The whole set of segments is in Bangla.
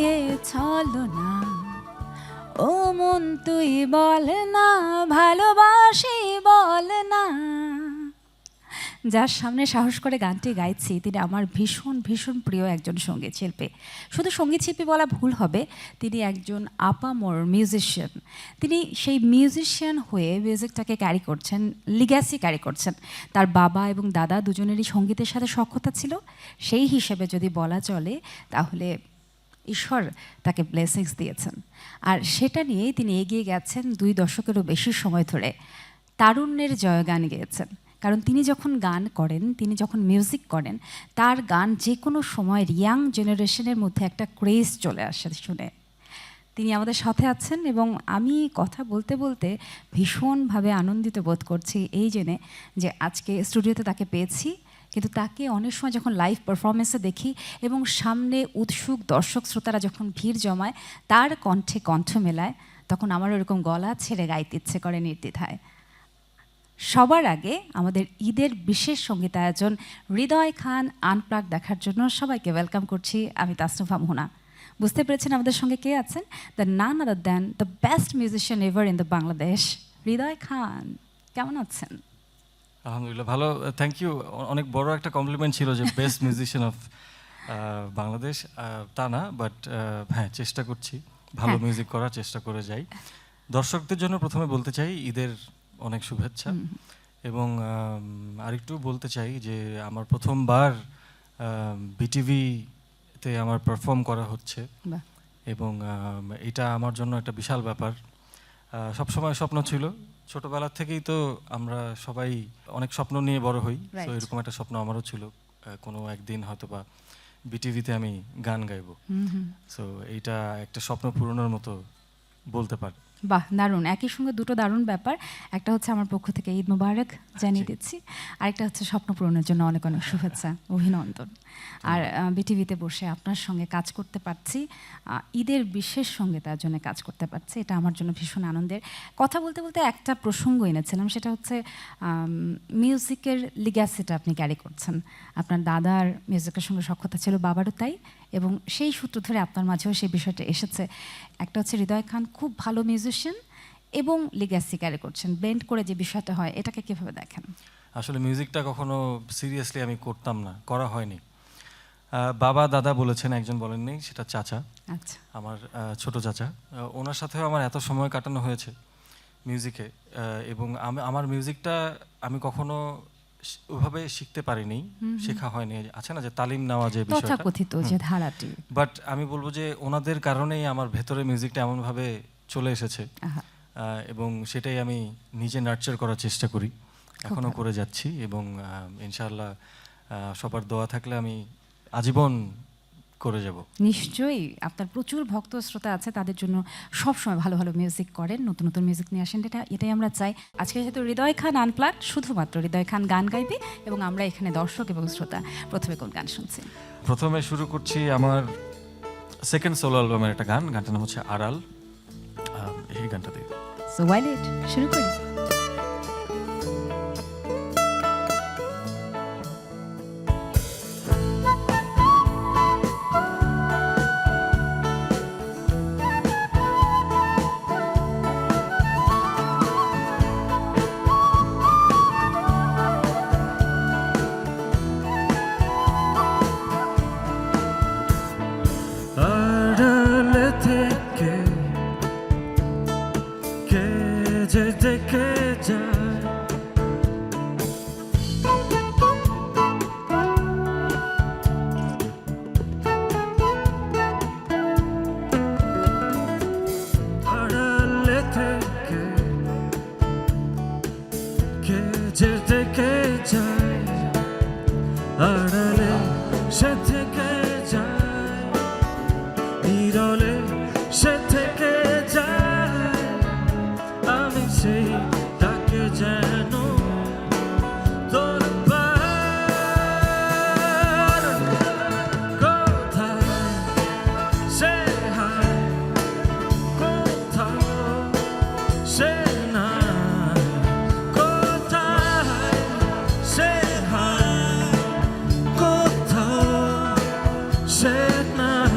দিয়ে চলো না, ও মন তুই বল না, ভালোবাসি বল না। যার সামনে সাহস করে গানটি গাইছি তিনি আমার ভীষণ ভীষণ প্রিয় একজন সঙ্গীত শিল্পী। শুধু সঙ্গীত শিল্পী বলা ভুল হবে, তিনি একজন আপামর মিউজিশিয়ান। তিনি সেই মিউজিশিয়ান হয়ে মিউজিকটাকে ক্যারি করছেন, লিগ্যাসি ক্যারি করছেন। তার বাবা এবং দাদা দুজনেরই সঙ্গীতের সাথে সখ্যতা ছিল। সেই হিসেবে যদি বলা চলে তাহলে ঈশ্বর তাকে ব্লেসিংস দিয়েছেন, আর সেটা নিয়েই তিনি এগিয়ে গেছেন 2 দশকেরও বেশি সময় ধরে। তারুণ্যের জয়গান গেয়েছেন, কারণ তিনি যখন গান করেন, তিনি যখন মিউজিক করেন, তার গান যে কোনো সময়ের ইয়াং জেনারেশনের মধ্যে একটা ক্রেজ চলে আসে শুনে। তিনি আমাদের সাথে আছেন এবং আমি কথা বলতে বলতে ভীষণভাবে আনন্দিত বোধ করছি এই জেনে যে আজকে স্টুডিওতে তাকে পেয়েছি। কিন্তু তাকে অনেক সময় যখন লাইভ পারফরমেন্সে দেখি এবং সামনে উৎসুক দর্শক শ্রোতারা যখন ভিড় জমায়, তার কণ্ঠে কণ্ঠ মেলায়, তখন আমার ওরকম গলা ছেড়ে গাইতে ইচ্ছে করে নির্দ্বিধায়। সবার আগে আমাদের ঈদের বিশেষ সঙ্গীতায়োজন হৃদয় খান আনপ্লাগ দেখার জন্য সবাইকে ওয়েলকাম করছি আমি তাসনুফা মোহনা। বুঝতে পেরেছেন আমাদের সঙ্গে কে আছেন? The none other than the best musician ever in the Bangladesh, Hridoy Khan. কেমন আছেন? আলহামদুলিল্লাহ ভালো, থ্যাংক ইউ। অনেক বড় একটা কমপ্লিমেন্ট ছিল যে বেস্ট মিউজিশিয়ান অফ বাংলাদেশ। তা না, বাট হ্যাঁ, চেষ্টা করছি, ভালো মিউজিক করার চেষ্টা করে যাই। দর্শকদের জন্য প্রথমে বলতে চাই ঈদের অনেক শুভেচ্ছা, এবং আরেকটু বলতে চাই যে আমার প্রথমবার বিটিভিতে আমার পারফর্ম করা হচ্ছে, এবং এটা আমার জন্য একটা বিশাল ব্যাপার। সবসময় স্বপ্ন ছিল, ছোটবেলা থেকেই তো আমরা সবাই অনেক স্বপ্ন নিয়ে বড় হই, তো এরকম একটা স্বপ্ন আমারও ছিল, কোনো একদিন হয়তো বা বিটিভিতে আমি গান গাইবো। সো এইটা একটা স্বপ্ন পূরণের মতো বলতে পারি। বাহ, দারুণ। একই সঙ্গে দুটো দারুণ ব্যাপার। একটা হচ্ছে আমার পক্ষ থেকে ঈদ মুবারক জানিয়ে দিচ্ছি, আরেকটা হচ্ছে স্বপ্ন পূরণের জন্য অনেক অনেক শুভেচ্ছা, অভিনন্দন। আর বিটিভিতে বসে আপনার সঙ্গে কাজ করতে পারছি, ঈদের বিশেষ সঙ্গে তার জন্য কাজ করতে পারছি, এটা আমার জন্য ভীষণ আনন্দের। কথা বলতে বলতে একটা প্রসঙ্গ এনেছিলাম, সেটা হচ্ছে মিউজিকের লিগ্যাসিটা আপনি ক্যারি করছেন। আপনার দাদার মিউজিকের সঙ্গে সখ্যতা ছিল, বাবারও তাই, এবং সেই সূত্র ধরে আপনার মাঝেও সেই বিষয়টা এসেছে। একটা হচ্ছে হৃদয় খান খুব ভালো মিউজিশিয়ান এবং লিগ্যাসি ক্যারি করছেন, ব্লেন্ড করে যে বিষয়টা হয়, এটাকে কিভাবে দেখেন? আসলে মিউজিকটা কখনো সিরিয়াসলি আমি করতাম না, করা হয়নি। বাবা দাদা বলেছেন, একজন বলেননি, সেটা চাচা, আচ্ছা, আমার ছোট চাচা। ওনার সাথেও আমার এত সময় কাটানো হয়েছে মিউজিকে, এবং আমার মিউজিকটা আমি কখনো ওভাবে শিখতে পারিনি, শেখা হয়নি। আছে না যে তালিম নেওয়া যে বিষয়টা, তথাকথিত যে ধারাটি, বাট আমি বলবো যে ওনাদের কারণেই আমার ভেতরে মিউজিকটা এমনভাবে চলে এসেছে, এবং সেটাই আমি নিজে নার্চার করার চেষ্টা করি, এখনও করে যাচ্ছি, এবং ইনশাআল্লাহ সবার দোয়া থাকলে আমি আজীবন করে যাব। নিশ্চয়ই আপনার প্রচুর ভক্ত শ্রোতা আছে, তাদের জন্য সবসময় ভালো ভালো মিউজিক করেন, নতুন নতুন মিউজিক নিয়ে আসেন, এটাই আমরা চাই। আজকে যেহেতু হৃদয় খান আনপ্লাগ, শুধুমাত্র হৃদয় খান গান গাইবে এবং আমরা এখানে দর্শক এবং শ্রোতা। প্রথমে কোন গান শুনছি? প্রথমে শুরু করছি আমার সেকেন্ড সোলো অ্যালবামের একটা গান, গানটার নাম হচ্ছে আড়াল, এই গানটা দিয়ে। সো ওয়াই লেট, শুরু করি। দেখে যায় আড়ালে থেকে কে যে দেখে যায়, আড়ালে সে থেকে যায়, নিরলে সে থেকে যায়, আমি সেই তাকে যেন তোর কোথায় সে হায়, কোথাও সে নাই, কোথায় সে হায়, কোথাও সে নাই।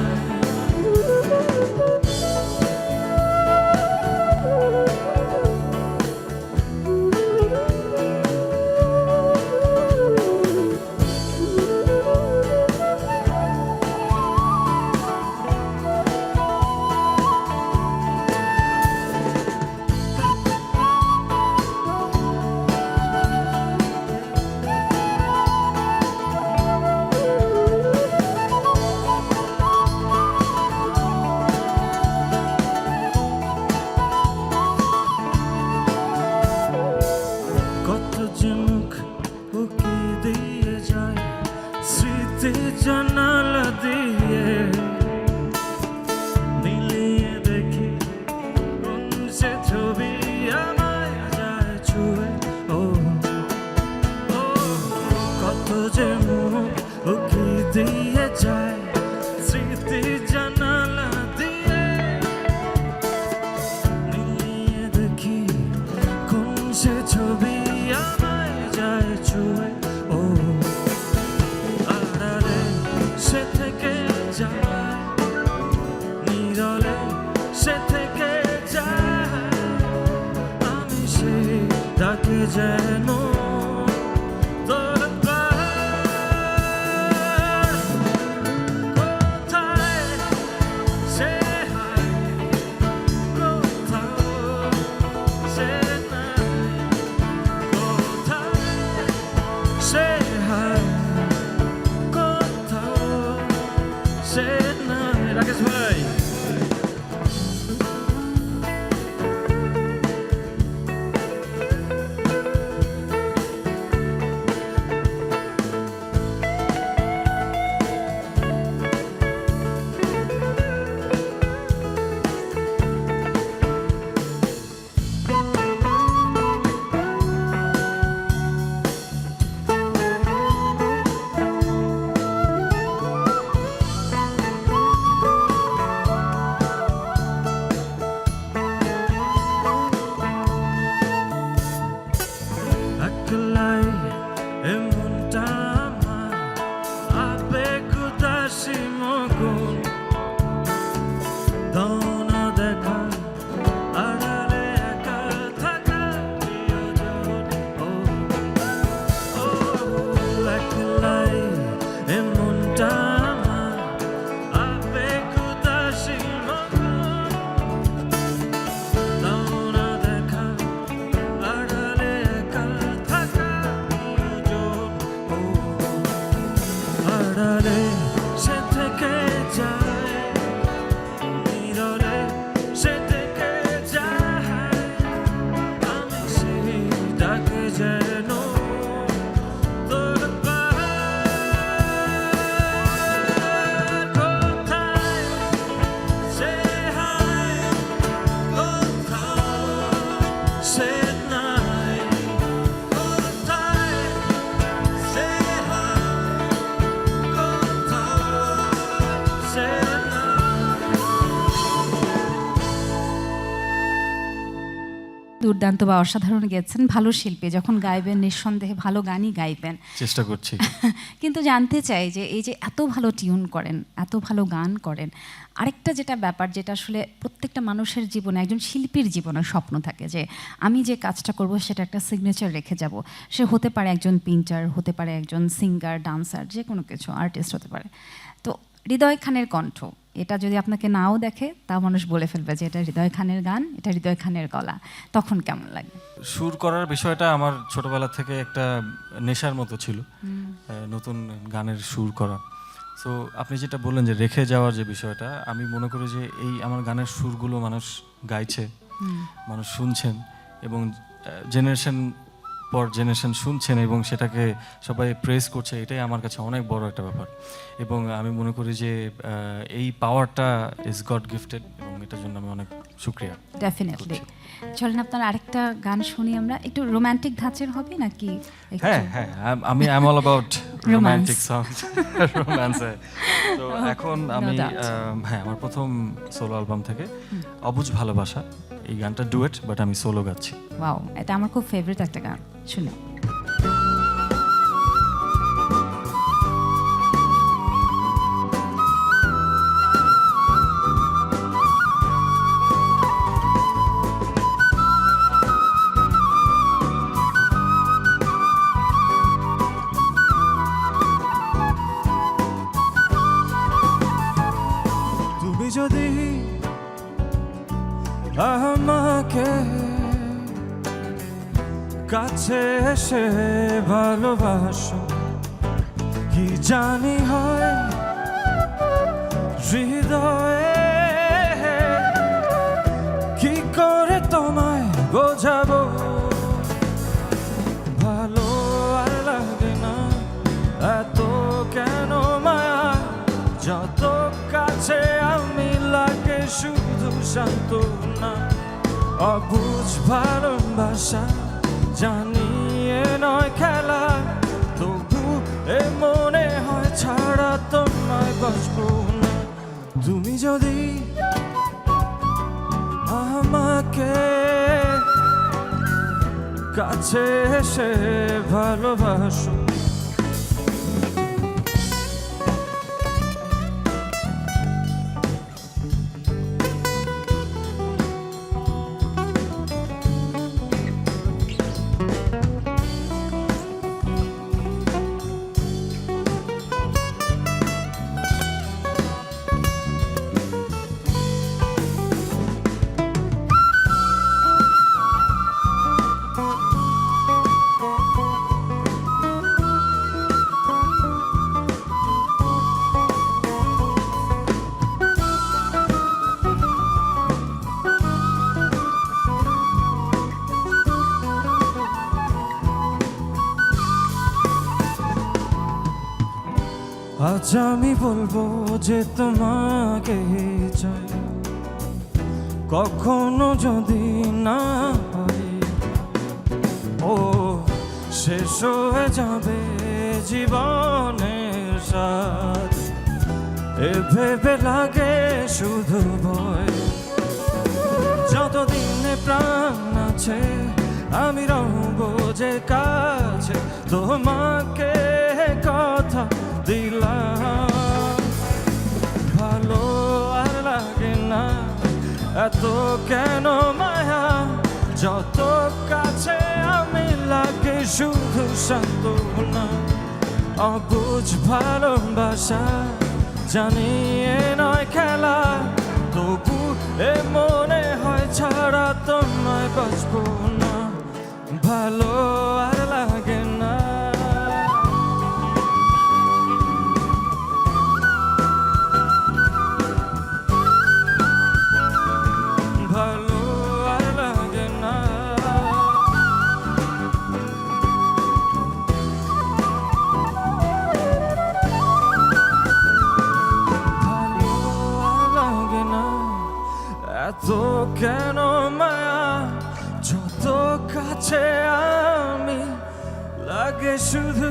ডাকে যেন তোর প্রাণ। কোথায় সে হায়, কোথাও সে নাই, কোথায় সে হায়, কোথাও সে নাই। রাকেশ ভাই, একলাই এমনটা আমার আবেগ উদাসী মগন। দাও না দেখা আড়ালে একা থাকা প্রিয়জন। ও ও একলাই এমনটা আমার আবেগ উদাসী মগন। দাও না দেখা আড়ালে একা থাকা প্রিয়জন। ও আড়ালে সে থেকে যায়, নীরবে সে থেকে যায়, আমি সেই ডাকে যেন তোর প্রাণ। কোথায় সে হায়, কোথাও সে নাই, কোথায় সে হায়, কোথাও সে নাই। দুর্দান্ত বা অসাধারণ গেয়েছেন, ভালো শিল্পী যখন গাইবেন নিঃসন্দেহে ভালো গানই গাইবেন। চেষ্টা করছি। কিন্তু জানতে চাই যে এই যে এত ভালো টিউন করেন, এত ভালো গান করেন, আরেকটা যেটা ব্যাপার যেটা আসলে প্রত্যেকটা মানুষের জীবনে, একজন শিল্পীর জীবনে স্বপ্ন থাকে যে আমি যে কাজটা করব সেটা একটা সিগনেচার রেখে যাব। সে হতে পারে একজন পেইন্টার, হতে পারে একজন সিঙ্গার, ডান্সার, যে কোনো কিছু, আর্টিস্ট হতে পারে। তো হৃদয় খানের কণ্ঠ, এটা যদি আপনাকে নাও দেখে তাও মানুষ বলে ফেলবে যে এটা হৃদয় খানের গান, এটা হৃদয় খানের গলা। তখন কেমন লাগে? সুর করার বিষয়টা আমার ছোটবেলা থেকে একটা নেশার মতো ছিল, নতুন গানের সুর করা। সো আপনি যেটা বললেন যে রেখে যাওয়ার যে বিষয়টা, আমি মনে করি যে এই আমার গানের সুরগুলো মানুষ গাইছে, মানুষ শুনছেন, এবং জেনারেশন পর জেনারেশন শুনছেন এবং সেটাকে সবাই প্রেস করছে, এটাই আমার কাছে অনেক বড় একটা ব্যাপার। এবং আমি মনে করি যে এই পাওয়ারটা ইজ গড গিফটেড, এবং এটার জন্য আমি অনেক শুক্রিয়া। ডেফিনেটলি। চলেন আপনার আরেকটা গান শুনি আমরা, একটু রোমান্টিক ধাঁচের হবে নাকি? হ্যাঁ হ্যাঁ, আমি I am all about romantic song, romance. তো এখন আমি হ্যাঁ, আমার প্রথম সোলো অ্যালবাম থেকে অবুঝ ভালোবাসা, এই গানটা ডুয়েট, বাট আমি সোলো গাচ্ছি। ওয়াও, এটা আমার খুব ফেভারিট একটা গান, শুনি। তুমি যদি আমাকে কাছে এসে ভালোবাসো, কি জানি হয় হৃদয়ে, কি করে তোমায় বোঝাবো, ভালো আর লাগে না এত কেন মায়া, যত কাছে আমি লাগে শুধু সান্ত্বনা। অবুঝ ভালোবাসা জানি এ নয় খেলা, তবু এ মনে হয় ছাড়া তোমায় বাঁচবো না। তুমি যদি আমাকে কাছে এসে ভালোবাসো, আজ আমি বলবো যে তোমাকে চাই, কখনো যদি না পাই, ও শেষ হয়ে যাবে জীবনের স্বাদ। এ ভেবে লাগে শুধু ভয়, যতদিনে প্রাণ আছে আমি রহবো যে কাছে, তোমাকে কথা দিলাম। ভালো আর লাগে না এত কেন মায়া, যত কাছে আমি লাগে শুধু সান্ত্বনা। অবুঝ ভালোবাসা জানি এ নয় খেলা, তবু এ মনে হয় ছাড়া তোমায় বাঁচবো না। ভালো আর লাগে না, ভালো আর লাগে না। ভালো আর লাগে না এত কেন মায়া, যত কাছে আমি লাগে শুধু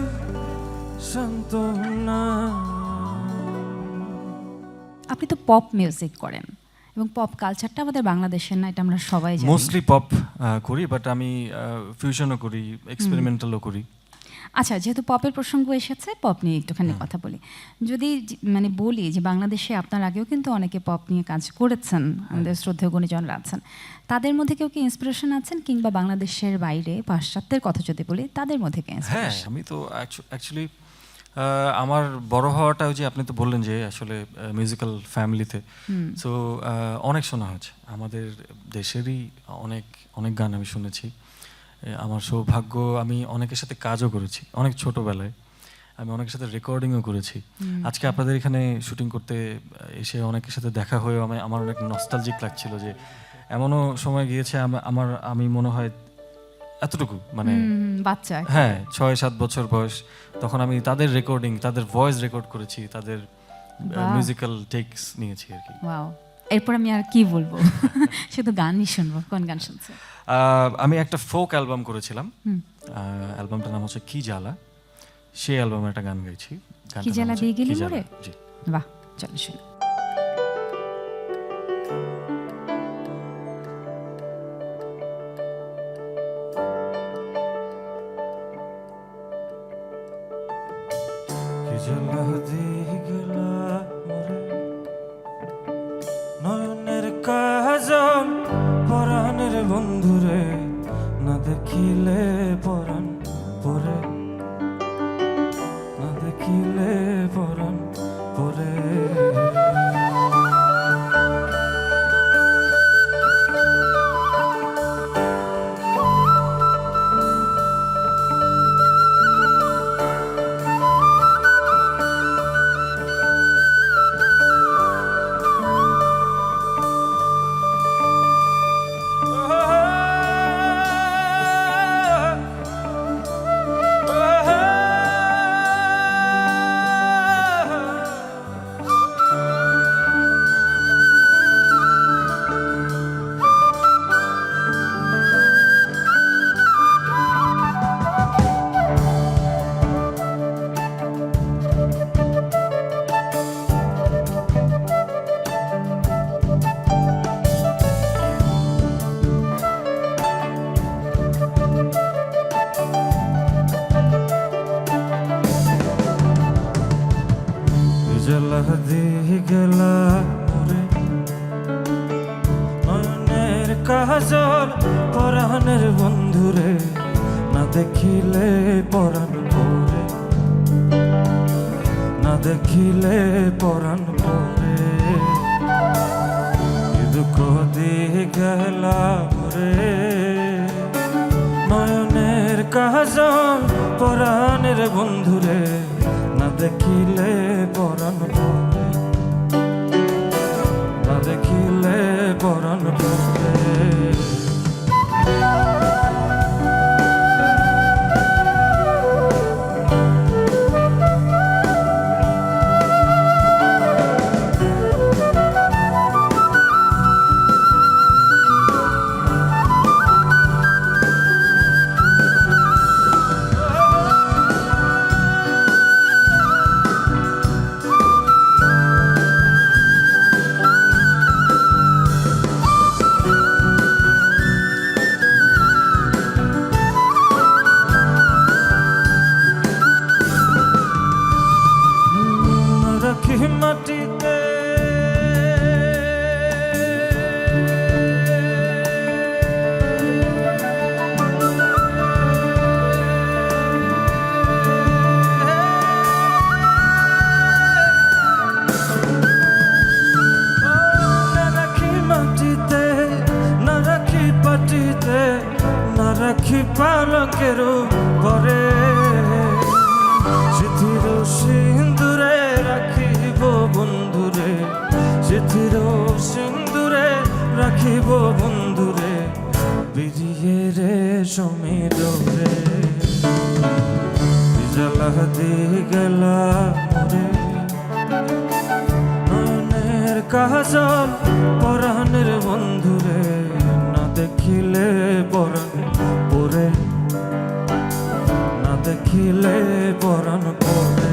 সান্ত্বনা। আপনি তো পপ মিউজিক করেন এবং পপ কালচারটা আমাদের বাংলাদেশের না, এটা আমরা সবাই জানি। মোস্টলি পপ করি, বাট আমি ফিউশনও করি, এক্সপেরিমেন্টালও করি। আচ্ছা, যেহেতু পপের প্রসঙ্গ এসেছে, পপ নিয়ে একটুখানি কথা বলি। যদি মানে বলি যে বাংলাদেশে আপনার আগেও কিন্তু অনেকে পপ নিয়ে কাজ করেছেন, আমাদের শ্রদ্ধেয় গুণীজনরা আছেন, তাদের মধ্যে কেউ কি ইন্সপিরেশন আছেন, কিংবা বাংলাদেশের বাইরে পাশ্চাত্যের কথা যদি বলি তাদের মধ্যে কি হ্যাঁ, ইন্সপিরেশন? আমি তো অ্যাকচুয়ালি আমার বড় হওয়াটা ওই যে আপনি তো বললেন যে আসলে মিউজিক্যাল ফ্যামিলিতে, সো অনেক শোনা হয়েছে আমাদের দেশেরই অনেক অনেক গান আমি শুনেছি। আমার সৌভাগ্য, আমি অনেকের সাথে কাজও করেছি অনেক ছোটোবেলায়, আমি অনেকের সাথে রেকর্ডিংও করেছি। আজকে আপনাদের এখানে শুটিং করতে এসে অনেকের সাথে দেখা হয়েও আমার অনেক নস্টালজিক লাগছিল যে এমনও সময় গিয়েছে আমি মনে হয় এতটুকু মানে বাচ্চা। হ্যাঁ 6-7 বছর বয়স, তখন আমি তাদের রেকর্ডিং, তাদের ভয়েস রেকর্ড করেছি, তাদের মিউজিক্যাল টেকস নিয়েছি আর কি। ওয়াও, এরপর আমি আর কি বলবো, শুধু গানই শুনবো। কোন গান শুনছে? আমি একটা ফোক অ্যালবাম করেছিলাম, অ্যালবামটার নাম হচ্ছে কি জ্বালা। সেই অ্যালবামে একটা গান গাইছি, কি জ্বালা দিয়ে গেলি মোরে? জি। বাহ, চলো শুনি। কি জ্বালা দিয়ে গেলা মোরে, নয়নের কাজল পরাণের বন্ধুরে, না দেখিলে পরাণ পরে, না দেখিলে পরাণ পরে। জ্বালা দিয়ে গেলা মোরে, নয়নের কাজল পরাণের বন্ধুরে, না দেখিলে পরাণ পরে, না দেখিলে পরাণ পরে। দুঃখ দিয়ে গেলা মোরে, নয়নের কাজল পরাণের বন্ধুরে, না দেখিলে পরাণ পরে, না দেখিলে পরাণ পরে। পলকেরও পরে স্মৃতির সিন্দুরে রাখিব বন্ধুরে, স্মৃতির সিন্দুরে রাখিব বন্ধুরে, বিরিয়ে রে সমীরে জ্বালা দিয়ে গেলা মোরে, নয়নের কাজল পরাণের বন্ধুরে, না দেখিলে পরাণ পরে, না দেখিলে পরাণ পরে।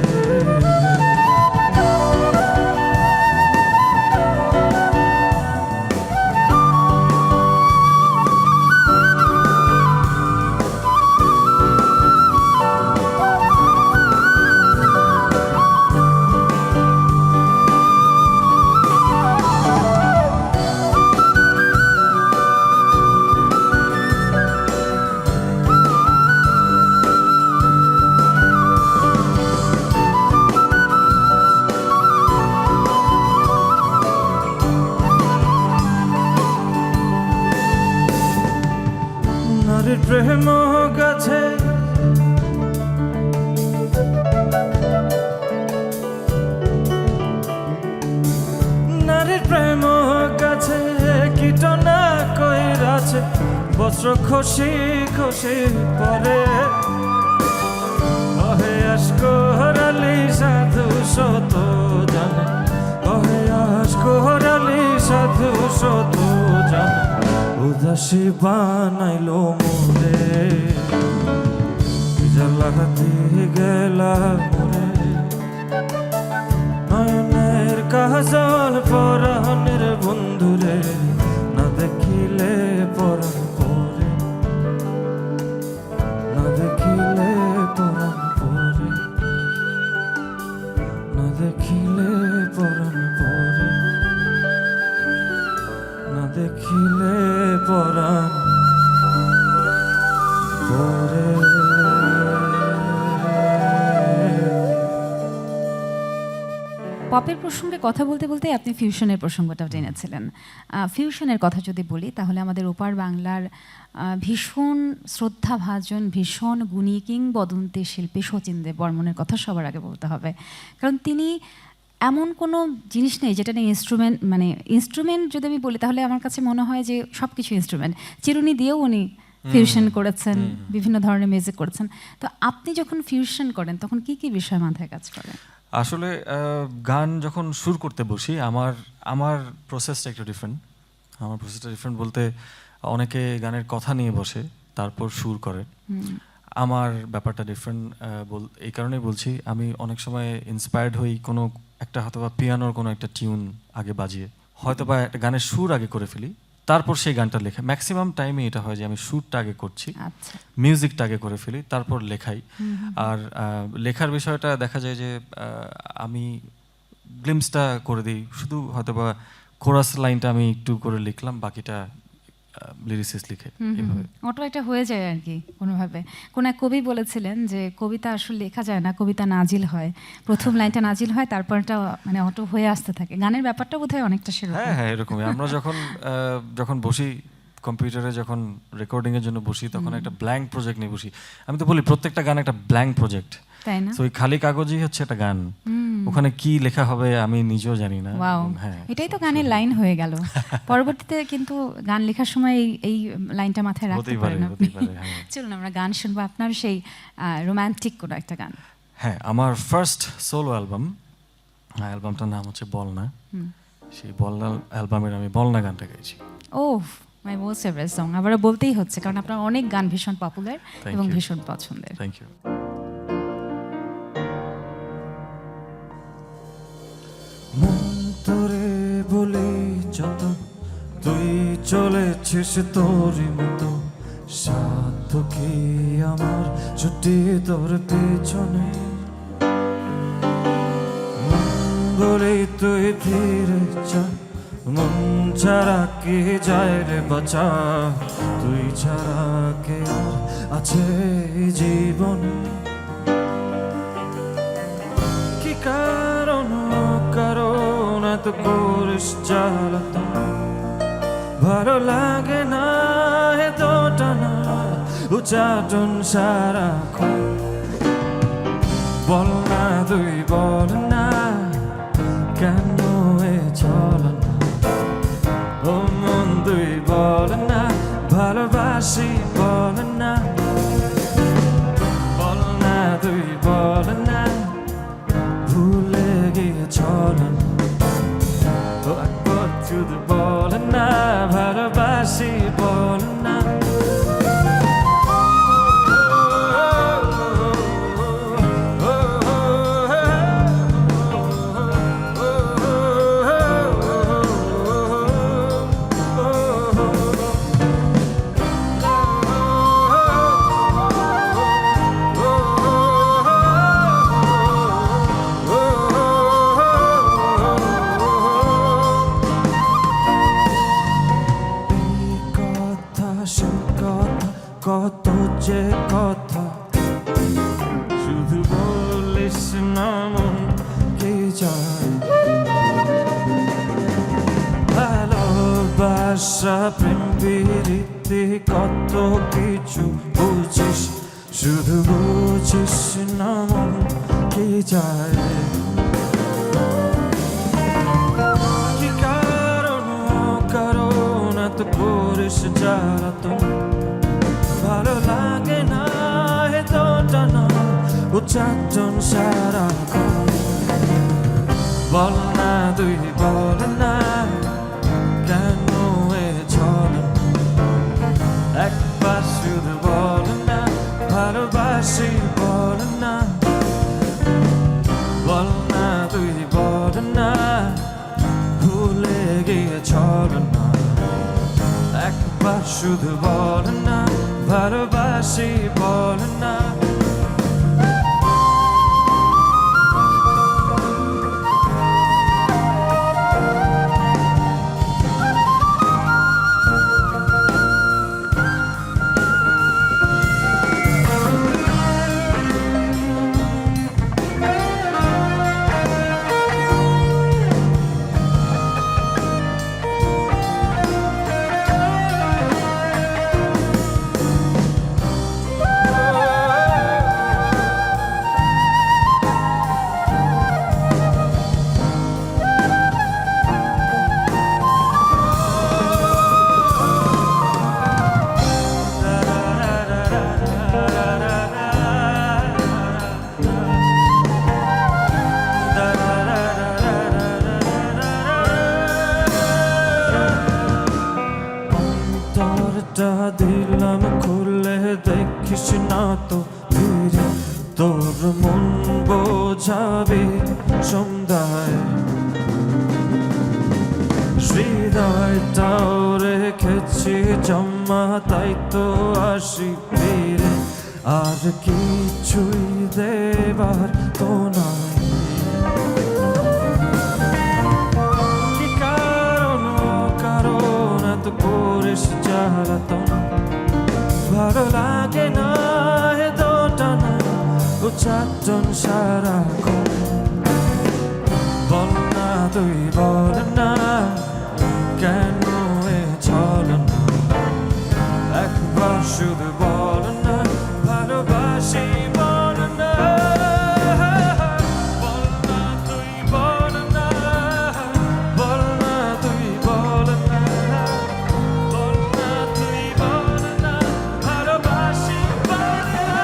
নারীর প্রেম গাছে নারীর প্রেম গাছে কীটনা কইরাছে, বস্ত্র খসি খসি পরে, ওহে আশকরালি সাধু শত জানে, ওহে আশকরালি সাধু শত জানে, উদাসী বানাইলো মোরে, জ্বালা দিয়ে গেলা মোরে, নয়নের কাজল পরাণের বন্ধুরে, না দেখিলে পরাণ পরে, না দেখিলে পরাণ পরে, না দেখিলে পরাণ পরে, না দেখিলে পরাণ পরে। পপের প্রসঙ্গে কথা বলতে বলতে আপনি ফিউশনের প্রসঙ্গটাও টেনেছিলেন। ফিউশনের কথা যদি বলি তাহলে আমাদের ওপার বাংলার ভীষণ শ্রদ্ধাভাজন, ভীষণ গুণী কিংবদন্তি শিল্পী শচীন দেব বর্মনের কথা সবার আগে বলতে হবে। কারণ তিনি এমন কোনো জিনিস নেই যেটা নিয়ে ইনস্ট্রুমেন্ট যদি আমি বলি তাহলে আমার কাছে মনে হয় যে সব কিছু ইনস্ট্রুমেন্ট, চিরুনি দিয়েও উনি ফিউশন করেছেন, বিভিন্ন ধরনের মিউজিক করেছেন। তো আপনি যখন ফিউশন করেন তখন কি কি বিষয় মাথায় কাজ করে? আসলে গান যখন সুর করতে বসি আমার প্রসেসটা একটু ডিফারেন্ট। আমার প্রসেসটা ডিফারেন্ট বলতে অনেকে গানের কথা নিয়ে বসে তারপর সুর করে, আমার ব্যাপারটা ডিফারেন্ট। এই কারণেই বলছি, আমি অনেক সময় ইন্সপায়ার্ড হই কোনো একটা হয়তো বা পিয়ানোর কোনো একটা টিউন আগে বাজিয়ে, হয়তো বা একটা গানের সুর আগে করে ফেলি, তারপর সেই গানটা লেখা। ম্যাক্সিমাম টাইমে এটা হয় যে আমি সুরটা আগে করছি, মিউজিকটা আগে করে ফেলি, তারপর লেখাই। আর লেখার বিষয়টা দেখা যায় যে আমি গ্লিমসটা করে দিই, শুধু হয়তো বা কোরাস লাইনটা আমি একটু করে লিখলাম, বাকিটা লিরিসিস্ট লিখে এইভাবে অটো এটা হয়ে যায় আর কি কোনোভাবে। কোন এক কবি বলেছিলেন যে কবিতা আসলে লেখা যায় না, কবিতা নাজিল হয়। প্রথম লাইনটা নাজিল হয়, তারপরটা মানে অটো হয়ে আসতে থাকে। গানের ব্যাপারটা বোধহয় অনেকটা সেরকম। হ্যাঁ এরকমই। আমরা যখন বসি কম্পিউটারে, যখন রেকর্ডিং এর জন্য বসি, তখন একটা ব্ল্যাঙ্ক প্রজেক্ট নিয়ে বসি। আমি তো বলি প্রত্যেকটা গান একটা ব্ল্যাঙ্ক প্রজেক্ট, তাই না? তো ওই খালি কাগজই হচ্ছে একটা গান, ওখানে কি লেখা হবে আমি নিজেও জানি না। হ্যাঁ, এটাই তো গানের লাইন হয়ে গেল। পরবর্তীতে কিন্তু গান লেখার সময় এই লাইনটা মাথায় রাখতে পারেন আপনি। চলুন আমরা গান শুনবো আপনার সেই রোমান্টিক কোনো একটা গান। হ্যাঁ, আমার ফার্স্ট সোলো অ্যালবামটার নাম হচ্ছে বলনা। সেই বলনা অ্যালবামের আমি বলনা গানটা গাইছি। ওহ, মাই মোস্ট ফেভারিট সং। আবারও বলতেই হচ্ছে কারণ আপনার অনেক গান ভীষণ পপুলার এবং ভীষণ পছন্দের। Thank you. মন্তরে বলে যত তুই চলেছিস তোরই মতো, সাধ্য কি আমার ছুটি তোর পেছনে, বলে তুই ফিরে যা, মন ছাড়া কে যায় রে বাঁচা, তুই ছাড়া কে আর আছে জীবনে, কি কারণ এত করিস জ্বালাতন, ভালো লাগে না এতটা না চাটন সারাক্ষণ বল না তুই বল না কেন এ চলন ও মন তুই বল না ভালোবাসি বল না বল না তুই বল না ভুলে গিয়ে চলন ও একবার শুধু বল না ভালোবাসি বল না কত যে কথা শুধু বলিস না মন কে যায় ভালোবাসা প্রেম প্রীতি কত কিছু বুঝিস শুধু বুঝিস না মন কে যায় কি কারণ এত করিস জ্বালাতন ভালো লাগে না এতটা না ও চারজন সারাক্ষণ বল না তুই বল না কেন এ চলন একবার শুধু বল না ভালোবাসি বল না বল না তুই বল না ভুলে গিয়ে চলন না একবার শুধু বল না ভালোবাসি বল না দিলাম খুলে দেখিস না তো ফিরে তোর মন বোঝাবে সন্ধ্যায় হৃদয়টাও রেখেছি জমা তাই তো আসি ফিরে আর কিছুই দেবার তো নাই কি কারণ এত করিস জ্বালাতন ভালো লাগে না এতটা না ও চারজন সারাক্ষণ বল না তুই বল না কেন এ চলন একবার শুধু বল না ভালোবাসি বল না বল না তুই বল না বল না তুই বল না বল না তুই বল না ভালোবাসি বল না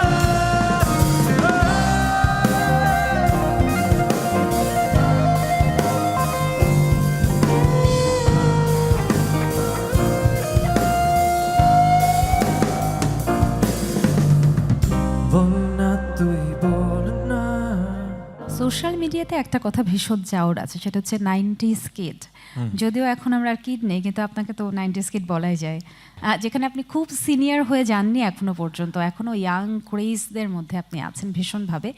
বল না তুই বল না সোশ্যাল মিডিয়াতে একটা কথা ভীষণ চাওর আছে, সেটা হচ্ছে 90s কিড। যদিও এখন আমরা আর কিড নেই, কিন্তু আপনাকে তো 90s কিড বলাই যায়। যেখানে আপনি খুব সিনিয়র হয়ে যাননি এখনো পর্যন্ত, এখনও ইয়াং ক্রেজদের মধ্যে আপনি আছেন ভীষণভাবে।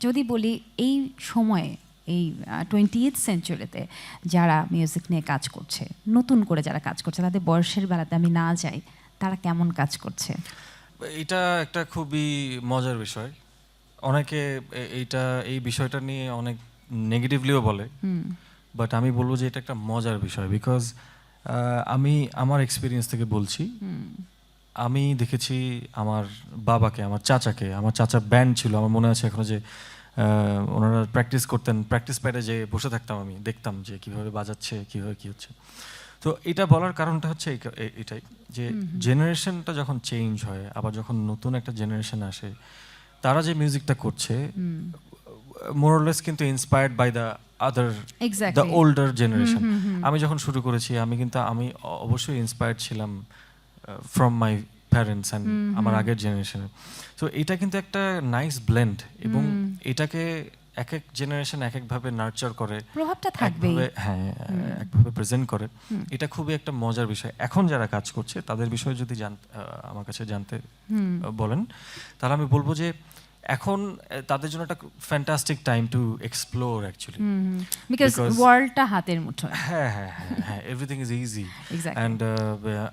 যদি বলি এই সময়ে, এই 20th সেঞ্চুরিতে যারা মিউজিক নিয়ে কাজ করছে, নতুন করে যারা কাজ করছে, তাদের বয়সের বেলাতে আমি না যাই, তারা কেমন কাজ করছে? এটা একটা খুবই মজার বিষয়। অনেকে এই বিষয়টা নিয়ে অনেক নেগেটিভলিও বলে, বাট আমি বলবো যে এটা একটা মজার বিষয়। বিকজ আমি আমার এক্সপিরিয়েন্স থেকে বলছি, আমি দেখেছি আমার বাবাকে, আমার চাচার ব্যান্ড ছিল, আমার মনে আছে এখনো, যে ওনারা প্র্যাকটিস করতেন, প্র্যাকটিস প্যাডে যে বসে থাকতাম, আমি দেখতাম যে কীভাবে বাজাচ্ছে, কীভাবে কী হচ্ছে। তো এটা বলার কারণটা হচ্ছে এটাই যে জেনারেশনটা যখন চেঞ্জ হয়, আবার যখন নতুন একটা জেনারেশন আসে, তারা যে মিউজিকটা করছে মোরলেস কিন্তু inspired by the other the older generation. আমি যখন শুরু করেছি আমি অবশ্যই ইন্সপায়ার্ড ছিলাম ফ্রম মাই প্যারেন্টস অ্যান্ড আমার আগের জেনারেশনের। তো এটা কিন্তু একটা নাইস ব্লেন্ড, এবং এটাকে এক এক জেনারেশন এক একভাবে নার্চার করে, প্রভাবটা থাকবে, হ্যাঁ, একভাবে প্রেজেন্ট করে। এটা খুবই একটা মজার বিষয়। এখন যারা কাজ করছে তাদের বিষয়ে যদি আমার কাছে জানতে বলেন, তাহলে আমি বলবো যে এখন তাদের জন্য একটা fantastic time to explore actually, because ওয়ার্ল্ডটা হাতের মুঠোয়। হ্যাঁ, এভরিথিং ইজ ইজি অ্যান্ড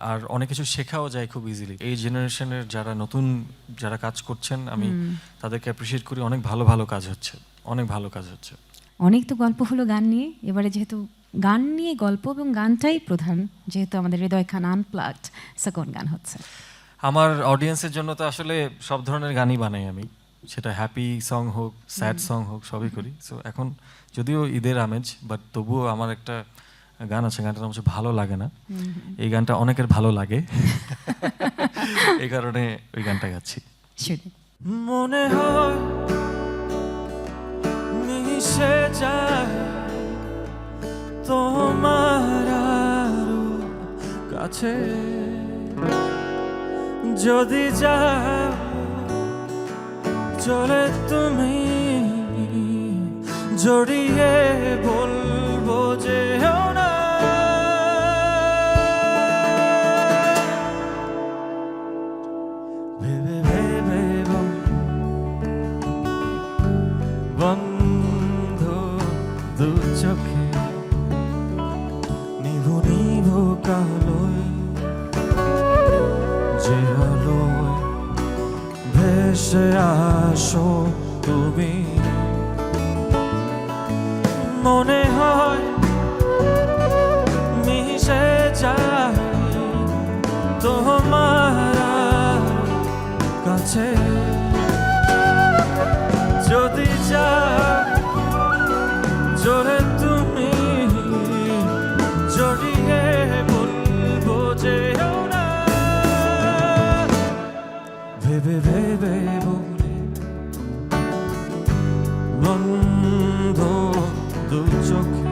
আর অনেক কিছু শেখাও যায় খুব ইজিলি। এই জেনারেশনের যারা কাজ করছেন, আমি তাদেরকে অ্যাপ্রিসিয়েট করি। অনেক ভালো ভালো কাজ হচ্ছে, অনেক ভালো কাজ হচ্ছে। অনেক তো গল্প হলো গান নিয়ে, এবারে যেহেতু গান নিয়ে গল্প এবং গানটাই প্রধান, যেহেতু আমাদের হৃদয় খান আনপ্লাগড, কোন গান হচ্ছে? আমার অডিয়েন্সের জন্য তো আসলে সব ধরনের গানই বানাই আমি, সেটা হ্যাপি সং হোক, স্যাড সং হোক, সবই করি। সো এখন যদিও ঈদের আমেজ, বাট তবুও আমার একটা গান আছে, গানটার নাম হচ্ছে ভালো লাগে না। এই গানটা অনেকের ভালো লাগে, এই কারণে ওই গানটা গাচ্ছি। মনে হয় মিশে যায় তোমার আরো কাছে, যদি যাও চলে তুমি জড়িয়ে বলবো যে না, ভেবে ভেবে বন্ধ দু চোখে নিভু নিভু কালোয়, যে আলোয় ভেসে আসো তুমি। মনে হয় মিশে যায় তোমার কাছে, যদি যাও জোরে তুমি জড়িয়ে বলবো যে না, ভেবে ভেবে বলে বন্ধ দু চোখে।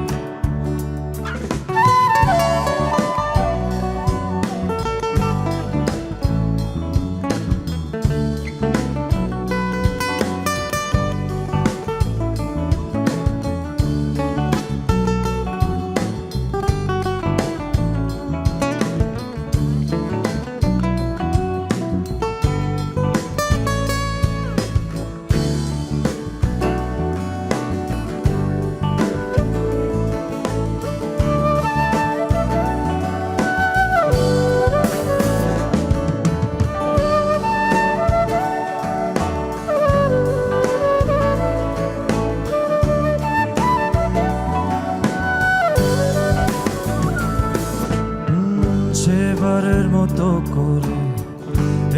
সেবারের মতো করে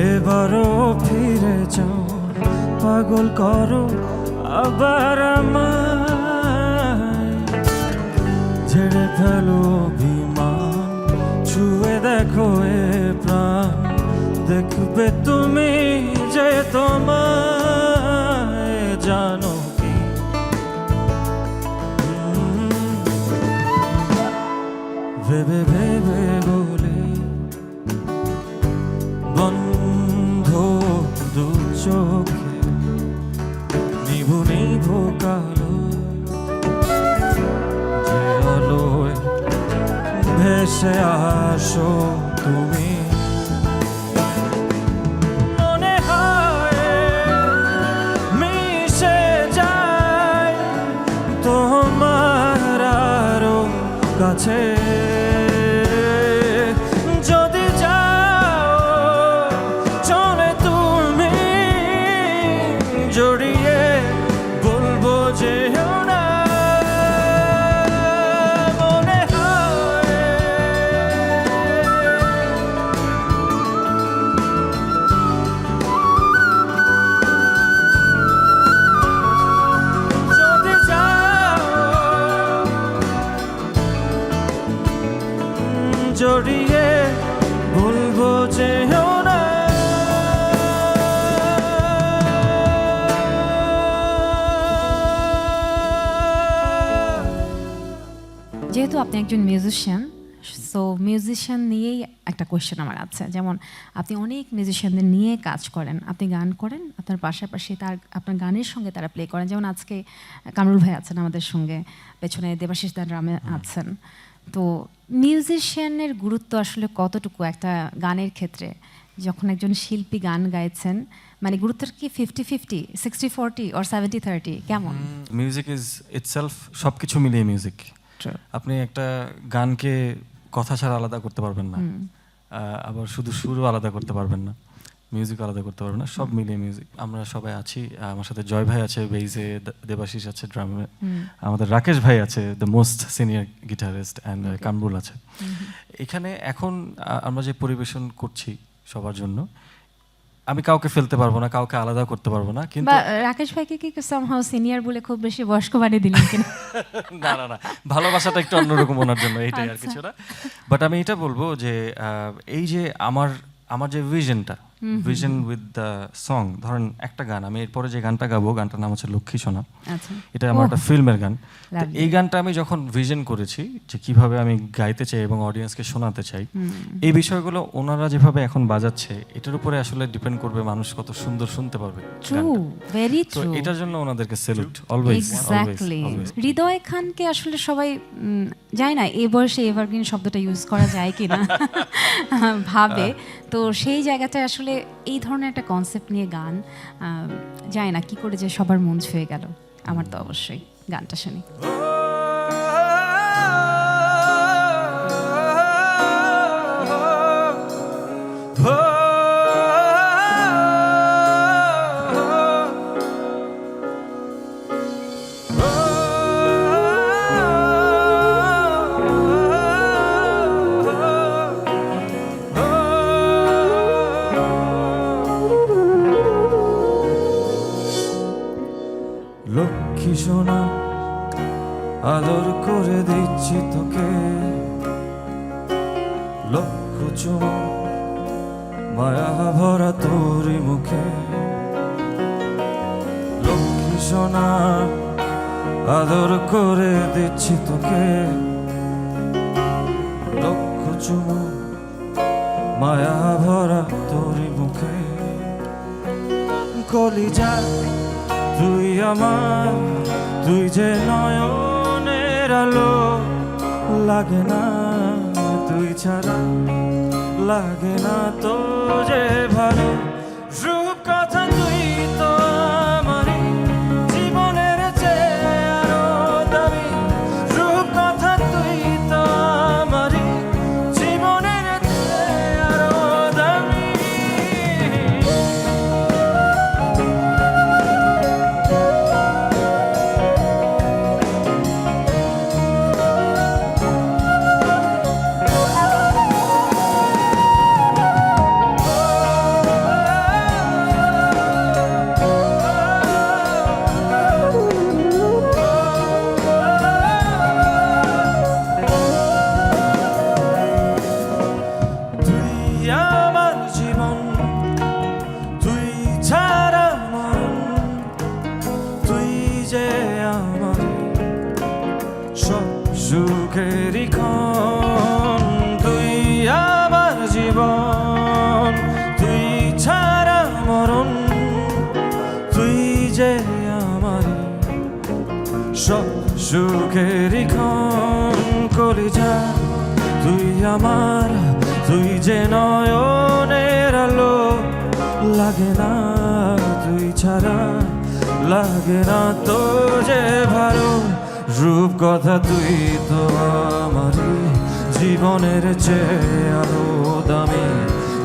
এবারও ফিরে যাও, পাগল করো আবার আমায়, ঝেড়ে ফেলো বিমান, ছুঁয়ে দেখো এ প্রাণ, দেখবে তুমি যে তোমায় জানো কি, ভেবে ভেবে বলে বন্ধ দু চোখে নিভু নিভু কালো, যে আলোয় ভেসে আসো তুমি। মনে হয় মিশে যায় তোমার আরো কাছে, যদি যাও চলে তুমি জড়িয়ে বলবো যে না, মনে হয় জড়িয়ে বলবো যেও না। যেহেতু আপনি একজন মিউজিশিয়ান, সো মিউজিশিয়ান নিয়েই একটা কোয়েশ্চেন আমার আছে। যেমন আপনি অনেক মিউজিশিয়ানদের নিয়ে কাজ করেন, আপনি গান করেন, আপনার পাশাপাশি আপনার গানের সঙ্গে তারা প্লে করেন। যেমন আজকে কামরুল ভাই আছেন আমাদের সঙ্গে, পেছনে দেবাশিস দা ড্রামে আছেন। তো মিউজিশিয়ানের গুরুত্ব আসলে কতটুকু একটা গানের ক্ষেত্রে? যখন একজন শিল্পী গান গাইছেন, মানে গুরুত্বটা কি 50-50, 60-40 or 70-30 কেমন? মিউজিক ইজ ইটসেলফ, সব কিছু মিলিয়ে মিউজিক। আপনি একটা গানকে কথা ছাড়া আলাদা করতে পারবেন না, আবার শুধু সুরও আলাদা করতে পারবেন না, মিউজিক আলাদা করতে পারবেন না, সব মিলিয়ে মিউজিক। আমরা সবাই আছি, আমার সাথে জয় ভাই আছে বেইজে, দেবাশিস আছে ড্রামে, আমাদের রাকেশ ভাই আছে the most senior guitarist, and Kamrul আছে। এখানে এখন আমরা যে পরিবেশন করছি সবার জন্য, আমি কাউকে ফেলতে পারবো না, কাউকে আলাদা করতে পারবো না। কিন্তু বা রাকেশ ভাইকে কি সামহাউ সিনিয়র বলে খুব বেশি বয়স্ক বানিয়ে দিলেন কিনা? না না না, ভালোবাসাটা একটু অন্যরকম ওনার জন্য, এইটাই আর কিছু না। বাট আমি এটা বলবো যে এই যে আমার যে ভিশন উইথ দ্য সং, ধরেন একটা গান, আমি এরপরে যে গানটা গাবো, গানটার নাম হচ্ছে লক্ষ্মী সোনা। এটা আমার একটা ফিল্মের গান। এই গানটা আমি যখন ভিশন করেছি যে কিভাবে আমি গাইতে চাই এবং অডিয়েন্সকে শোনাতে চাই, এই বিষয়গুলো ওনারা যেভাবে এখন বাজাচ্ছে, এটার উপরে আসলে ডিপেন্ড করবে মানুষ কত সুন্দর শুনতে পারবে। ট্রু, ভেরি তো ট্রু। এটার জন্য ওনাদেরকে স্যালুট অলওয়েজ। এক্স্যাক্টলি। হৃদয় খানকে আসলে সবাই যায় না এই বয়সে এভারগ্রিন শব্দটা ইউজ করা যায় কি না ভাবে। তো সেই জায়গাটায় আসলে এই ধরনের একটা কনসেপ্ট নিয়ে গান যায় না, কি করে যে সবার মন ছুঁয়ে গেল। আমার তো অবশ্যই গানটা শুনি। লক্ষ্মী সোনা, আদর করে দিচ্ছি তোকে, লক্ষ চুমু মায়া ভরা তোরই মুখে। লক্ষ্মী সোনা, আদর করে দিচ্ছি তোকে, লক্ষ চুমু মায়া ভরা তোরই মুখে। কলিজা তুই আমার, তুই যে নয়নের আলো, লাগে না তুই ছাড়া, লাগে না তো যে ভালো। রূপ কথা তুই তো আমারই জীবনের চেয়ে আরো দামি, রূপ কথা তুই তো আমারই জীবনের চেয়ে আরো দামি। সুখেরই ক্ষণ, তুই আমার জীবন, তুই ছাড়া মরণ, তুই যে আমার সব সুখেরই ক্ষণ। কলিজা তুই আমার, তুই যে নয়নের আলো, লাগে না তুই ছাড়া, লাগে না তো যে ভালো। রূপ কথা তুই তো আমারই জীবনের চেয়ে আরো দামি,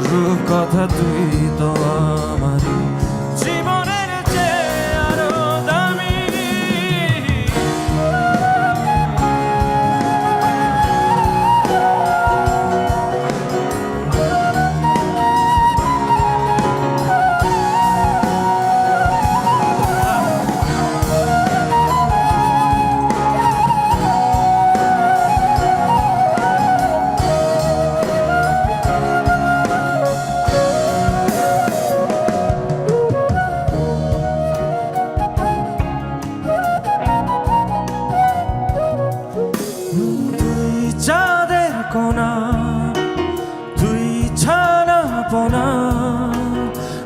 রূপ কথা তুই তো আমারই জীবনের চেয়ে আরো দামি। আপনা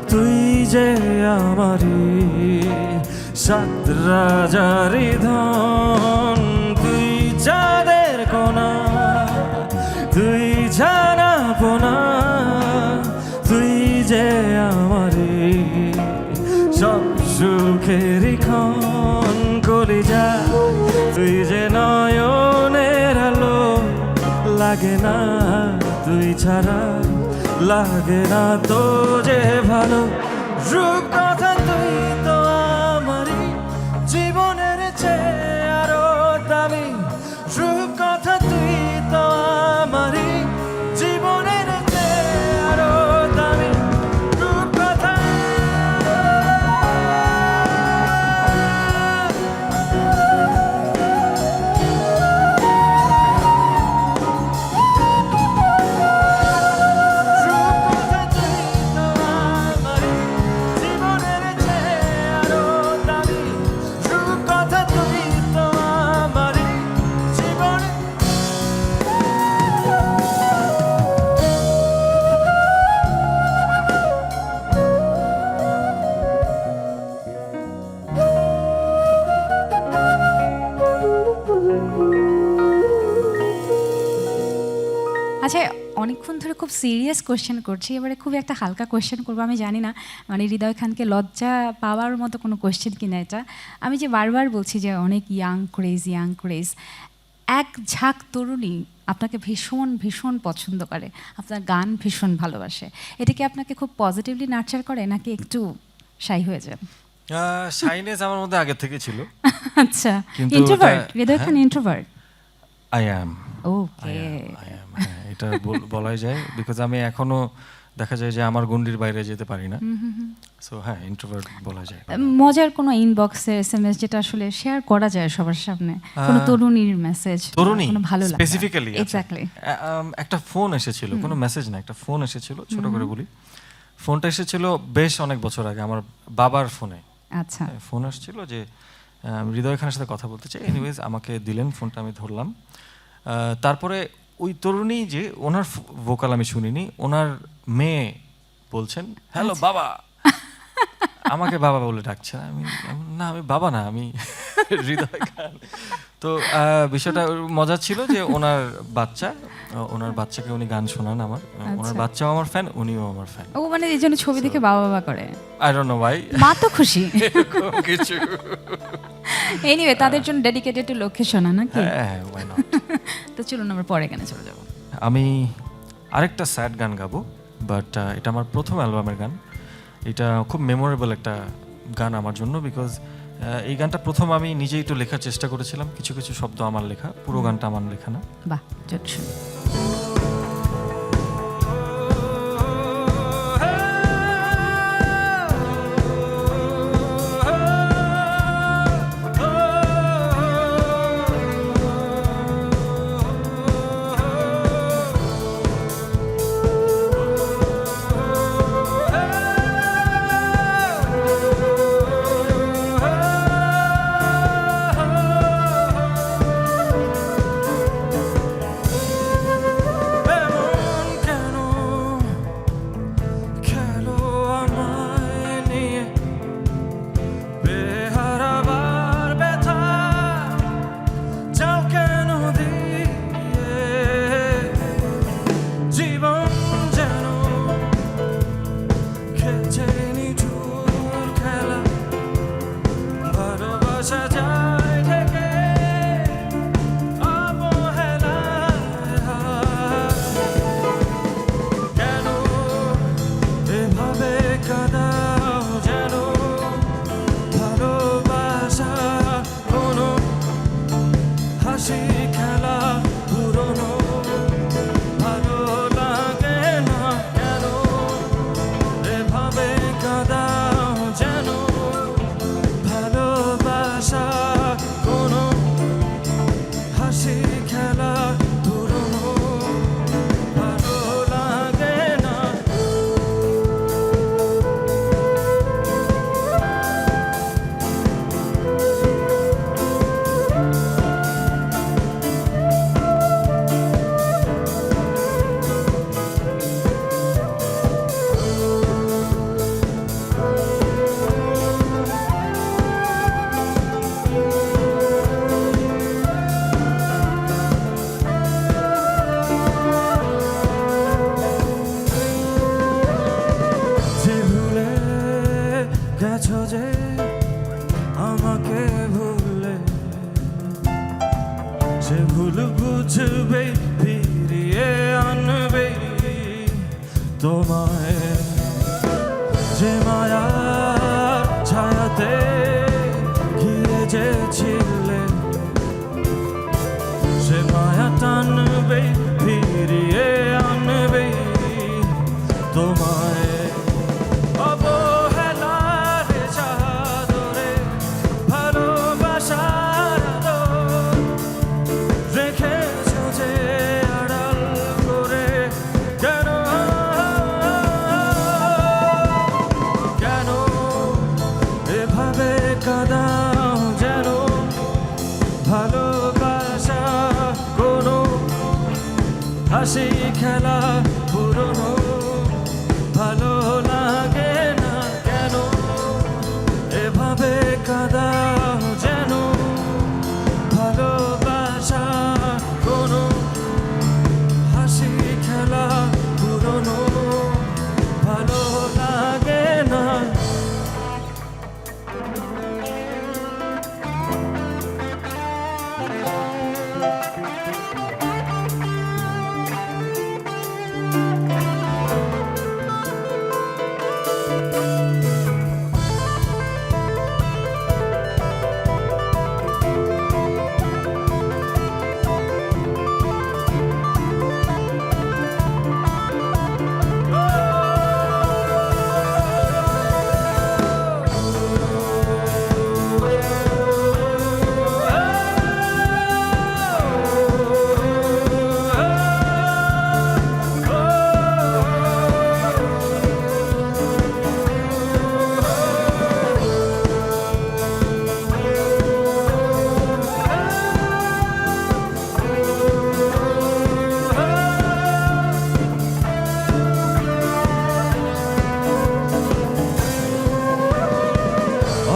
তুই যে আমারি সাত রাজারি ধন তুই যাদের কোনা তুই জানা পোনা তুই যে আমারি সব সুখেরই ক্ষণ কলিজা তুই যে নয়নের আলো লাগে না তুই ছাড়া লাগে না তো যে ভালো রূপকথা তুই তো আমারই জীবনের চেয়ে আরো দামি রূপকথা তুই তো আমারই জীবনের চেয়ে আরো দামি রূপকথা রূপকথা তুই তো আমারই জীবনের চেয়ে আরো দামি রূপকথা তুই তো আমারই জীবনের আচ্ছা, অনেকক্ষণ ধরে খুব সিরিয়াস কোশ্চেন করছি, এবারে খুব একটা হালকা কোশ্চেন করবো। আমি জানি না মানে হৃদয় খানকে লজ্জা পাওয়ার মতো কোনো কোশ্চেন কিনা এটা। আমি যে বারবার বলছি যে অনেক ইয়াং ক্রেজ, এক ঝাঁক তরুণী আপনাকে ভীষণ ভীষণ পছন্দ করে, আপনার গান ভীষণ ভালোবাসে। এটা কি আপনাকে খুব পজিটিভলি নার্চার করে নাকি একটু শাই হয়ে যায়? শাইনেস আমার মধ্যে আগে থেকে ছিল। আচ্ছা, কিন্তু ইন্ট্রোভার্ট এটা- Hridoy Khan, introvert? I am ওকে, এটা বলাই যায়, বিকজ আমি এখনো দেখা যায় যে আমার গণ্ডির বাইরে যেতে পারি না। সো হ্যাঁ, ইন্ট্রোভার্ট বলা যায়। মজার কোনো ইনবক্সে এসএমএস যেটা আসলে শেয়ার করা যায় সবার সামনে, কোনো তরুণীর মেসেজ, তরুণী কোনো ভালো লাগে স্পেসিফিক্যালি এক্স্যাক্টলি। একটা ফোন এসেছিল, কোনো মেসেজ না, একটা ফোন এসেছিল, ছোট করে বলি। ফোনটা এসেছিল বেশ অনেক বছর আগে আমার বাবার ফোনে। আচ্ছা, ফোন আসছিল যে আমি হৃদয় খানের সাথে কথা বলতে চাই। এনিওয়েজ আমাকে দিলেন ফোনটা, আমি ধরলাম। তারপরে ওই তরুণী যে, ওনার ভোকাল আমি শুনিনি, ওনার মেয়ে বলছেন হ্যালো বাবা, আমাকে বাবা বলে ডাকছে। না, আমি বাবা না, আমি হৃদয় খান। তো বিষয়টা মজা ছিল যে ওনার বাচ্চাকে উনি গান শোনান আমার। ওনার বাচ্চাও আমার ফ্যান, উনিও আমার ফ্যান। ও মানে এই জন্য ছবি দেখে বাবা বাবা করে। আই ডোন্ট নো ওয়াই, মা তো খুশি। এরকম কিছু। এনিওয়ে, তাদের জন্য ডেডিকেটেড টু লক্ষ্যে শোনা নাকি? হ্যাঁ, why not? তো চলুন আমরা পরে গানে চলে যাব। আমি আরেকটা স্যাড গান গাবো, বাট এটা আমার প্রথম অ্যালবামের গান। এটা খুব মেমোরেবল একটা গান আমার জন্য, বিকজ এই গানটা প্রথম আমি নিজেই একটু লেখার চেষ্টা করেছিলাম। কিছু কিছু শব্দ আমার লেখা, পুরো গানটা আমার লেখা না। বাহ, চল শুনি। তোমায় যে মায়ার ছায়াতে ঘিরে যেছিলে সে মায়া টানবে ফিরিয়ে আনবে তোমায় অবহেলার চাদরে ভালোবাসার আদর রেখেছো যে আড়াল করে কেন কেন এভাবে কাঁদাও যেন ভালোবাসা কোনো হাসি খেলা পুরনো ভালো লাগে না কেন এভাবে কাঁদাও যেন ভালোবাসা কোনো হাসি খেলা পুরনো ভালো লাগে না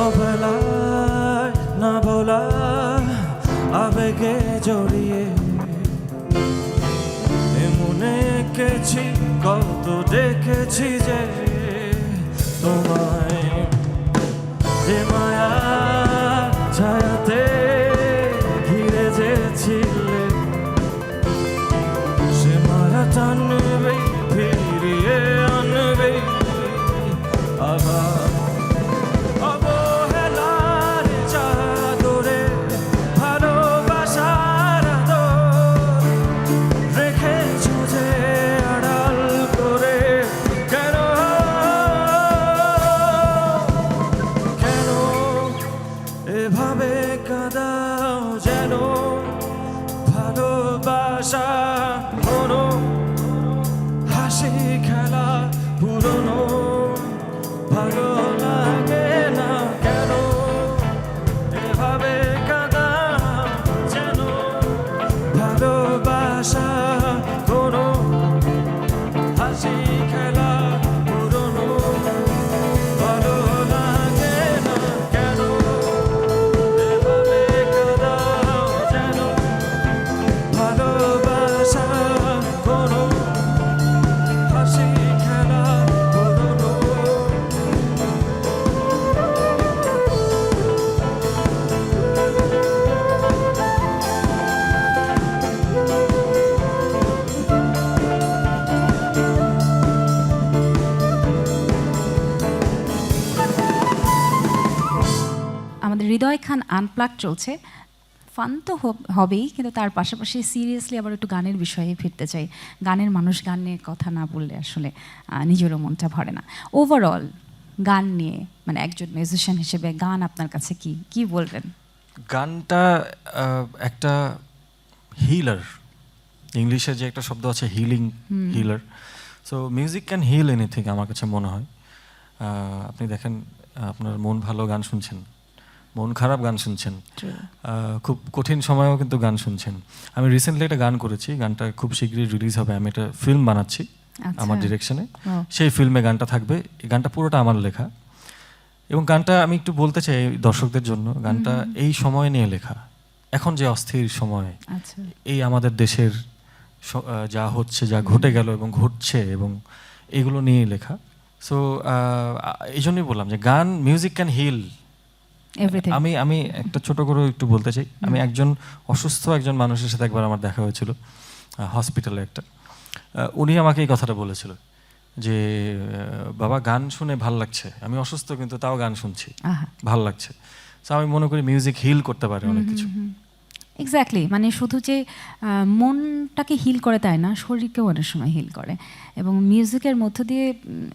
অবলায় না বলা আবেগে জড়িয়ে এমনে এঁকেছি কত দেখেছি যে তোমায় যে মায়া ছায়াতে ঘিরে যেছিলে সে মায়া টানবে ফিরিয়ে আনবে আবার অবহেলার চাদরে ভালোবাসার আদর রেখেছো যে আড়াল করে কেন কেন এভাবে কাঁদাও যেন ভালোবাসা কোনো হাসি খেলা পুরনো ভালো লাগে না কেন এভাবে কাঁদাও যেন ভালোবাসা কোনো হাসি খেলা পুরনো ভালো লাগে না কেন এভাবে কাঁদাও যেন ভালোবাসা কোনো হাসি খেলা পুরনো আমাদের হৃদয় খান আনপ্লাগ চলছে, ফান তো হবেই, কিন্তু তার পাশাপাশি সিরিয়াসলি আবার একটু গানের বিষয়ে ফিরতে চাই। গানের মানুষ গান নিয়ে কথা না বললে আসলে নিজেরও মনটা ভরে না। ওভারঅল গান নিয়ে মানে একজন মিউজিশিয়ান হিসেবে গান আপনার কাছে কি কি বলবেন? গানটা একটা হিলার, ইংলিশে যে একটা শব্দ আছে healing, healer. So music can heal anything আমার কাছে মনে হয়। আপনি দেখেন আপনার মন ভালো গান শুনছেন, মন খারাপ গান শুনছেন, খুব কঠিন সময়েও কিন্তু গান শুনছেন। আমি রিসেন্টলি একটা গান করেছি, গানটা খুব শীঘ্রই রিলিজ হবে। আমি একটা ফিল্ম বানাচ্ছি আমার ডিরেকশনে, সেই ফিল্মে গানটা থাকবে। এই গানটা পুরোটা আমার লেখা, এবং গানটা আমি একটু বলতে চাই দর্শকদের জন্য, গানটা এই সময় নিয়ে লেখা, এখন যে অস্থির সময়, এই আমাদের দেশের যা হচ্ছে, যা ঘটে গেল এবং ঘটছে, এবং এগুলো নিয়ে লেখা। সো এই জন্যই বললাম যে গান, মিউজিক ক্যান হিল। আমি একটা ছোট করে একটু বলতে চাই। আমি একজন অসুস্থ একজন মানুষের সাথে একবার আমার দেখা হয়েছিল হসপিটালে একটা। উনি আমাকে এই কথাটা বলেছিল যে বাবা গান শুনে ভাল লাগছে, আমি অসুস্থ কিন্তু তাও গান শুনছি, আহা ভাল লাগছে। তো আমি মনে করি মিউজিক হিল করতে পারে অনেক কিছু। এক্স্যাক্টলি, মানে শুধু যে মনটাকে হিল করে তাই না, শরীরকেও অনেক সময় হিল করে। এবং মিউজিকের মধ্য দিয়ে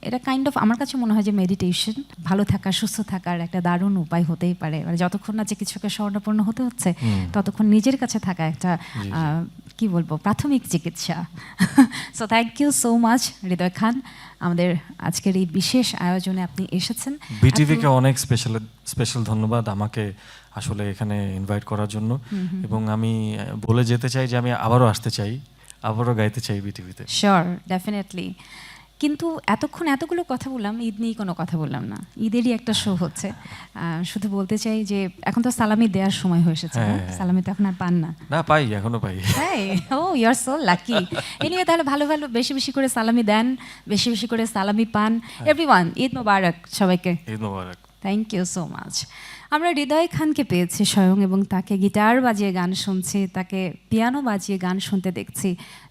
এটা কাইন্ড অফ আমার কাছে মনে হয় যে মেডিটেশন, ভালো থাকা সুস্থ থাকার একটা দারুণ উপায় হতেই পারে। মানে যতক্ষণ না চিকিৎসকের শরণাপন্ন হতে হচ্ছে ততক্ষণ নিজের কাছে থাকা একটা কি বলবো প্রাথমিক চিকিৎসা। So thank you so much Hridoy Khan, আমাদের আজকের এই বিশেষ আয়োজনে আপনি এসেছেন। বিটিভিকে অনেক স্পেশাল ধন্যবাদ আমাকে আসলে এখানে ইনভাইট করার জন্য। এবং আমি বলে যেতে চাই যে আমি আবারও আসতে চাই, আবারও গাইতে চাই বিটিভিতে। Sure, definitely. কিন্তু এতক্ষণ এতগুলো কথা বললাম, ঈদ নিয়ে কোনো কথা বললাম না। ঈদেরই একটা শো হচ্ছে। শুধু বলতে চাই যে এখন তো সালামি দেওয়ার সময় হয়ে এসেছে, সালামি তো এখন আর পান না। না, পাই, এখনো পাই। হ্যাঁ, ও you are so lucky. Anyway, তাহলে ভালো ভালো বেশি বেশি করে সালামি দেন, বেশি বেশি করে সালামি পান। এভরিওয়ান, ঈদ মোবারক সবাইকে। Eid Mubarak. Thank you so much. আমরা হৃদয় খানকে পেয়েছি স্বয়ং, এবং তাকে গিটার বাজিয়ে গান শুনছি, তাকে পিয়ানো বাজিয়ে গান শুনতে দেখছি।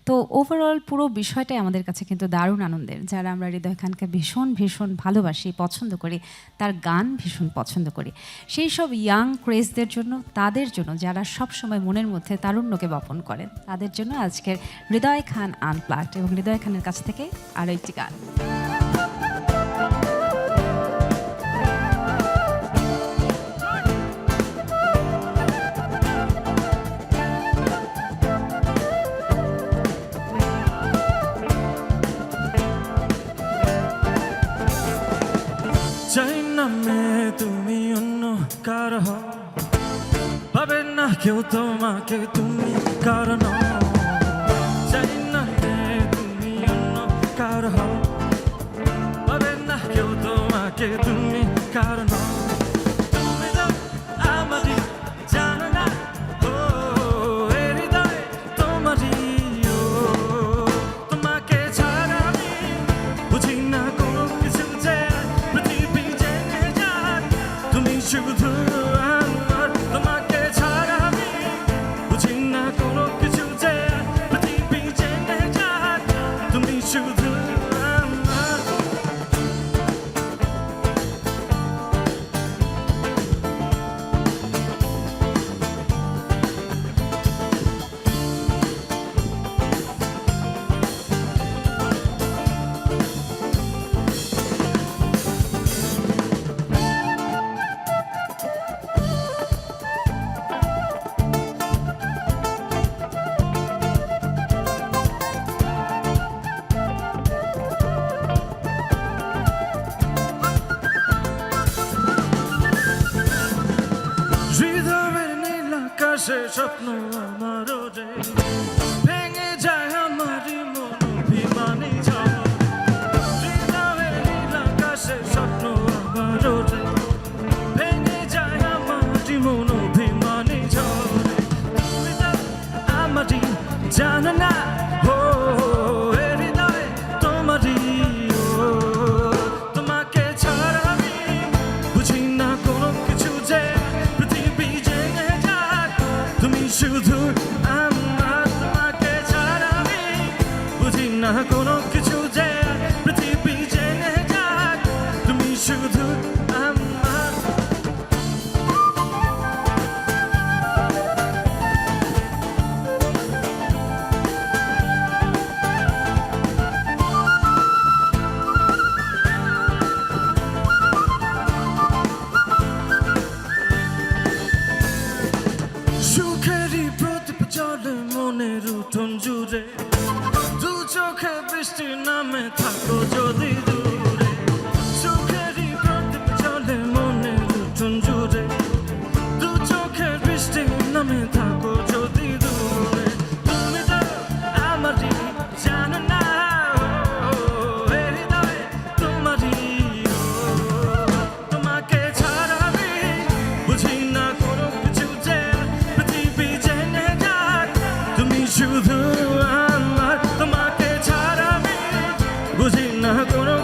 তো ওভারঅল পুরো বিষয়টাই আমাদের কাছে কিন্তু দারুণ আনন্দের। যারা আমরা হৃদয় খানকে ভীষণ ভীষণ ভালোবাসি, পছন্দ করি, তার গান ভীষণ পছন্দ করি, সেই সব ইয়াং ক্রেজদের জন্য, তাদের জন্য যারা সব সময় মনের মধ্যে তারুণ্যকে বপন করেন, তাদের জন্য আজকের হৃদয় খান আনপ্লাগড। এবং হৃদয় খানের কাছ থেকে আরও একটি গান। চাই না মেয়ে তুমি অন্য কারো হও, পাবে না কেউ তোমাকে তুমি কারণ। চাই না মেয়ে তুমি অন্য কারো হও, পাবে না কেউ তোমাকে তুমি কারণ। তুমি তো আমারই, জানো না ও এ হৃদয় তোমারই। ও তোমাকে ছাড়া আমি বুঝি না কোনো কিছু, যে পৃথিবী জেনে যাক তুমি শুধু আমার। তোমাকে ছাড়া আমি বুঝি না কোনো কিছু, যে পৃথিবী জেনে যাক তুমি শুধু আমার। হৃদয়ের নীল আকাশে স্বপ্ন আমারও রে, ভেঙে যায় আমারই মন অভিমানী ঝড়ে। হৃদয়ের নীল আকাশে স্বপ্ন আমারও রে, ভেঙে যায় আমারই মন অভিমানী ঝড়ে। তুমি তো আমারই, জানো না ও এ হৃদয় তোমারই। ও তোমাকে ছাড়া আমি বুঝি না কোনো কিছু, যে পৃথিবী জেনে যাক তুমি শুধু আমার। তোমাকে ছাড়া আমি বুঝি না কোনো কিছু, যে পৃথিবী জেনে যাক তুমি শুধু আমার। সুখেরই প্রদীপ জ্বলে মনের উঠোন জুড়ে, দু চোখে বৃষ্টি নামে থাকো যদি দূরে। সুখেরই প্রদীপ জ্বলে মনের উঠোন জুড়ে, দু চোখে বৃষ্টি নামে থাকো যদি দূরে। তুমি তো আমারই, জানো না ও এ হৃদয় তোমারই। ও তোমাকে ছাড়া আমি বুঝি না কোনো কিছু, যে পৃথিবী জেনে যাক তুমি শুধু আমার। তোমাকে ছাড়া আমি বুঝি না কোনো